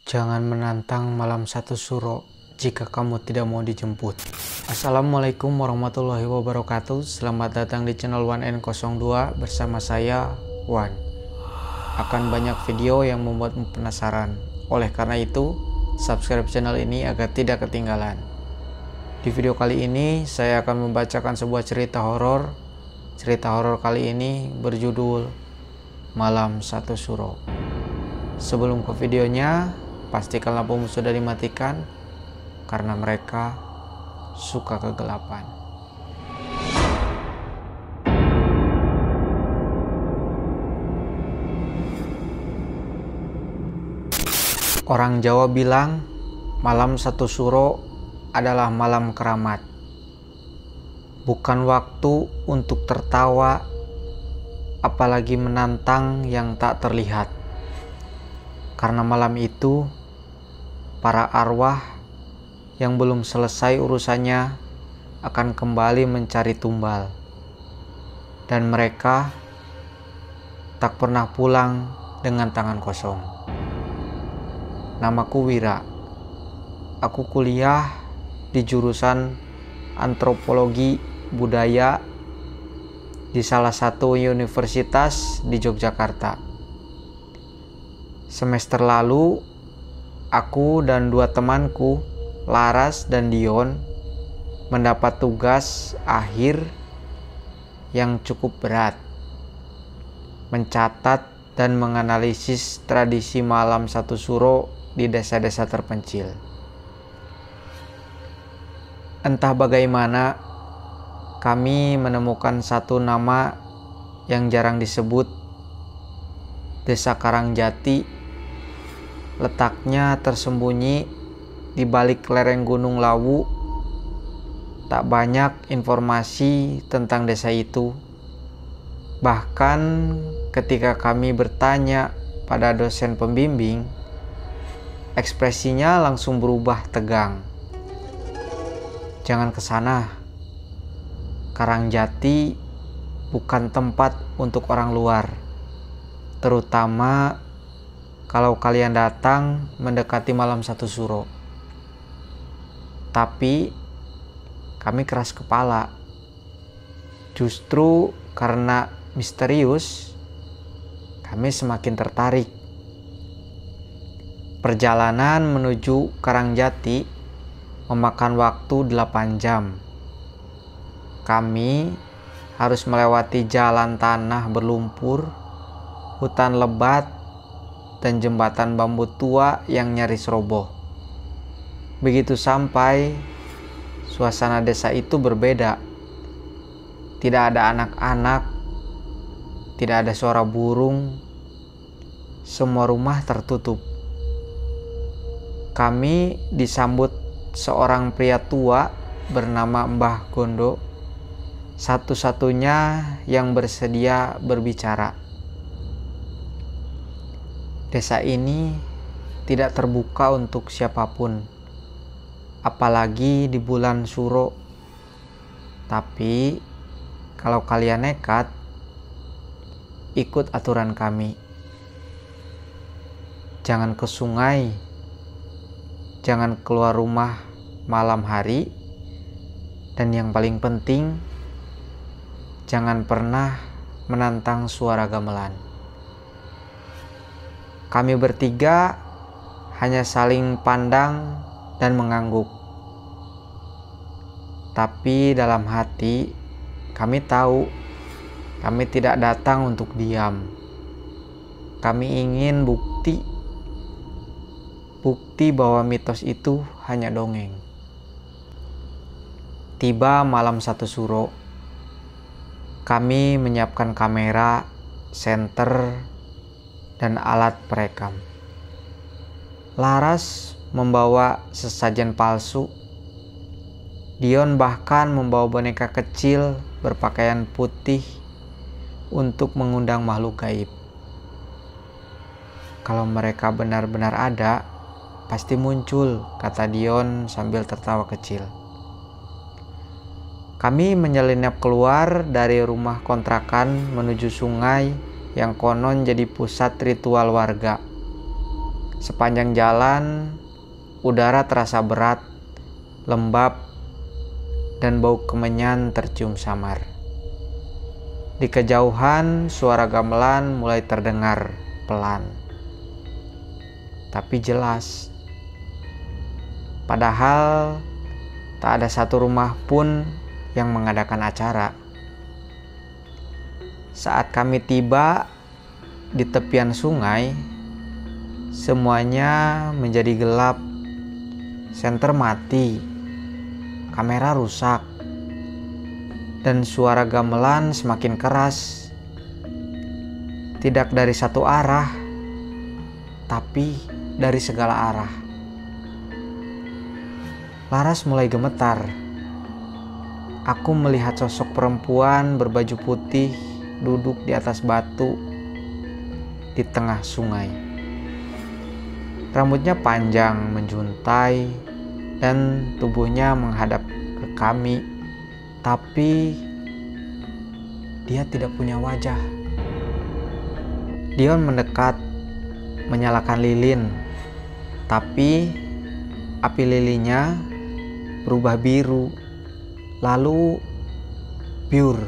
Jangan menantang malam satu suro jika kamu tidak mau dijemput. Assalamualaikum warahmatullahi wabarakatuh. Selamat datang di channel 1N02 bersama saya, Wan. Akan banyak video yang membuatmu penasaran. Oleh karena itu, subscribe channel ini agar tidak ketinggalan. Di video kali ini, saya akan membacakan sebuah cerita horor. Cerita horor kali ini berjudul Malam Satu Suro. Sebelum ke videonya, pastikan lampumu sudah dimatikan karena mereka suka kegelapan. Orang Jawa bilang malam satu suro adalah malam keramat. Bukan waktu untuk tertawa, apalagi menantang yang tak terlihat. Karena malam itu, para arwah yang belum selesai urusannya akan kembali mencari tumbal. Dan mereka tak pernah pulang dengan tangan kosong. Namaku Wira. Aku kuliah di jurusan Antropologi Budaya di salah satu universitas di Yogyakarta. Semester lalu, aku dan dua temanku, Laras dan Dion, mendapat tugas akhir yang cukup berat. Mencatat dan menganalisis tradisi malam satu suro di desa-desa terpencil. Entah bagaimana, kami menemukan satu nama yang jarang disebut, Desa Karangjati. Letaknya tersembunyi di balik lereng Gunung Lawu. Tak banyak informasi tentang desa itu. Bahkan ketika kami bertanya pada dosen pembimbing, ekspresinya langsung berubah tegang. Jangan ke sana. Karangjati bukan tempat untuk orang luar, terutama kalau kalian datang mendekati malam satu suro. Tapi kami keras kepala. Justru karena misterius, kami semakin tertarik. Perjalanan menuju Karangjati memakan waktu 8 jam. Kami harus melewati jalan tanah berlumpur, hutan lebat, dan jembatan bambu tua yang nyaris roboh. Begitu sampai, suasana desa itu berbeda. Tidak ada anak-anak, tidak ada suara burung, semua rumah tertutup. Kami disambut seorang pria tua bernama Mbah Gondo, satu-satunya yang bersedia berbicara. Desa ini tidak terbuka untuk siapapun, apalagi di bulan suro. Tapi kalau kalian nekat, ikut aturan kami. Jangan ke sungai, jangan keluar rumah malam hari, dan yang paling penting, jangan pernah menantang suara gamelan. Kami bertiga hanya saling pandang dan mengangguk. Tapi dalam hati, kami tahu kami tidak datang untuk diam. Kami ingin bukti bahwa mitos itu hanya dongeng. Tiba malam satu suro. Kami menyiapkan kamera, senter, dan alat perekam. Laras membawa sesajen palsu. Dion bahkan membawa boneka kecil berpakaian putih untuk mengundang makhluk gaib. Kalau mereka benar-benar ada, pasti muncul, kata Dion sambil tertawa kecil. Kami menyelinap keluar dari rumah kontrakan menuju sungai yang konon jadi pusat ritual warga. Sepanjang jalan, udara terasa berat, lembab, dan bau kemenyan tercium samar. Di kejauhan, suara gamelan mulai terdengar pelan, tapi jelas. Padahal tak ada satu rumah pun yang mengadakan acara. Saat kami tiba di tepian sungai, semuanya menjadi gelap. Senter mati, kamera rusak, dan suara gamelan semakin keras. Tidak dari satu arah, tapi dari segala arah. Laras mulai gemetar. Aku melihat sosok perempuan berbaju putih duduk di atas batu di tengah sungai. Rambutnya panjang menjuntai dan tubuhnya menghadap ke kami, tapi dia tidak punya wajah. Dion mendekat, menyalakan lilin, tapi api lilinnya berubah biru, lalu biur.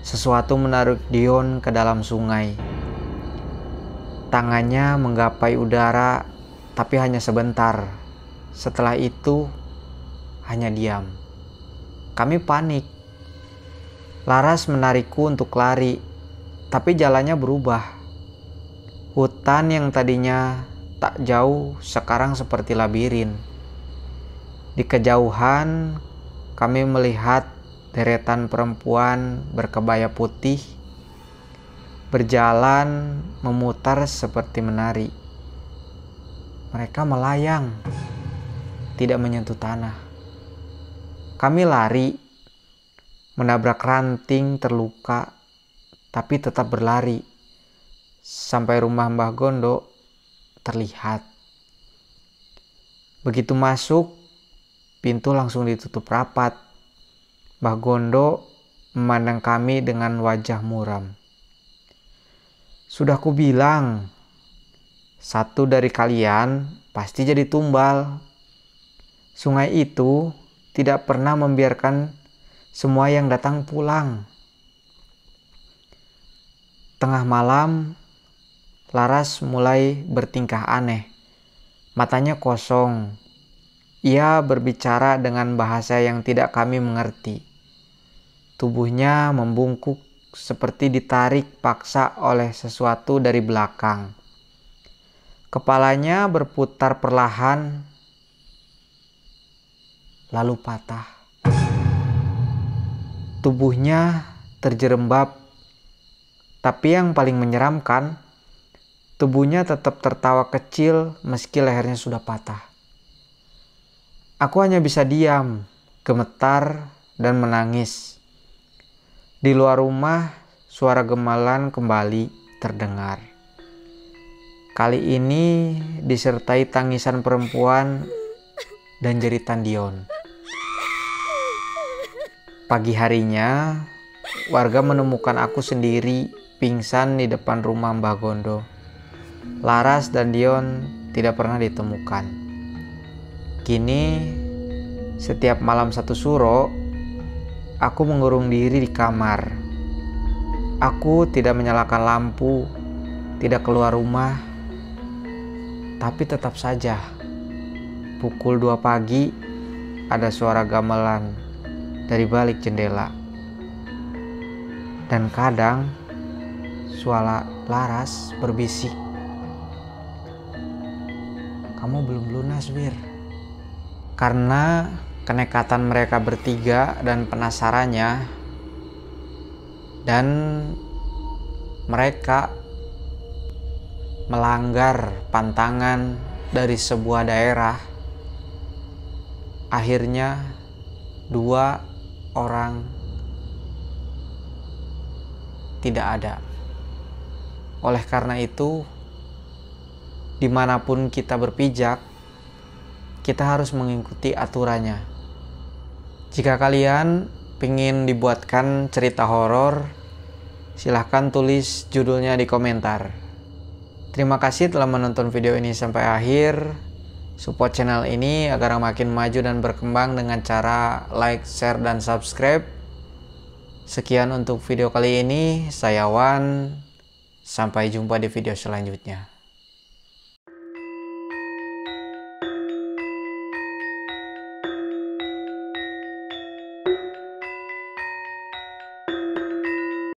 Sesuatu menarik Dion ke dalam sungai. Tangannya menggapai udara, tapi hanya sebentar. Setelah itu, hanya diam. Kami panik. Laras menarikku untuk lari, tapi jalannya berubah. Hutan yang tadinya tak jauh, sekarang seperti labirin. Di kejauhan, kami melihat deretan perempuan berkebaya putih berjalan memutar seperti menari. Mereka melayang, tidak menyentuh tanah. Kami lari, menabrak ranting terluka, tapi tetap berlari. Sampai rumah Mbah Gondo terlihat. Begitu masuk, pintu langsung ditutup rapat. Mbah Gondo memandang kami dengan wajah muram. Sudah kubilang, satu dari kalian pasti jadi tumbal. Sungai itu tidak pernah membiarkan semua yang datang pulang. Tengah malam, Laras mulai bertingkah aneh. Matanya kosong. Ia berbicara dengan bahasa yang tidak kami mengerti. Tubuhnya membungkuk seperti ditarik paksa oleh sesuatu dari belakang. Kepalanya berputar perlahan, lalu patah. Tubuhnya terjerembab, tapi yang paling menyeramkan, tubuhnya tetap tertawa kecil meski lehernya sudah patah. Aku hanya bisa diam, gemetar, dan menangis. Di luar rumah, suara gemelan kembali terdengar. Kali ini disertai tangisan perempuan dan jeritan Dion. Pagi harinya, warga menemukan aku sendiri pingsan di depan rumah Mbah Gondo. Laras dan Dion tidak pernah ditemukan. Kini, setiap malam satu suro, aku mengurung diri di kamar. Aku tidak menyalakan lampu, tidak keluar rumah, tapi tetap saja, pukul 2 pagi ada suara gamelan dari balik jendela. Dan kadang suara Laras berbisik, "Kamu belum lunas, Wir." Karena kenekatan mereka bertiga dan penasarannya, dan mereka melanggar pantangan dari sebuah daerah, akhirnya 2 orang tidak ada. Oleh karena itu, dimanapun kita berpijak, kita harus mengikuti aturannya. Jika kalian ingin dibuatkan cerita horor, silahkan tulis judulnya di komentar. Terima kasih telah menonton video ini sampai akhir. Support channel ini agar makin maju dan berkembang dengan cara like, share, dan subscribe. Sekian untuk video kali ini. Saya Wan. Sampai jumpa di video selanjutnya.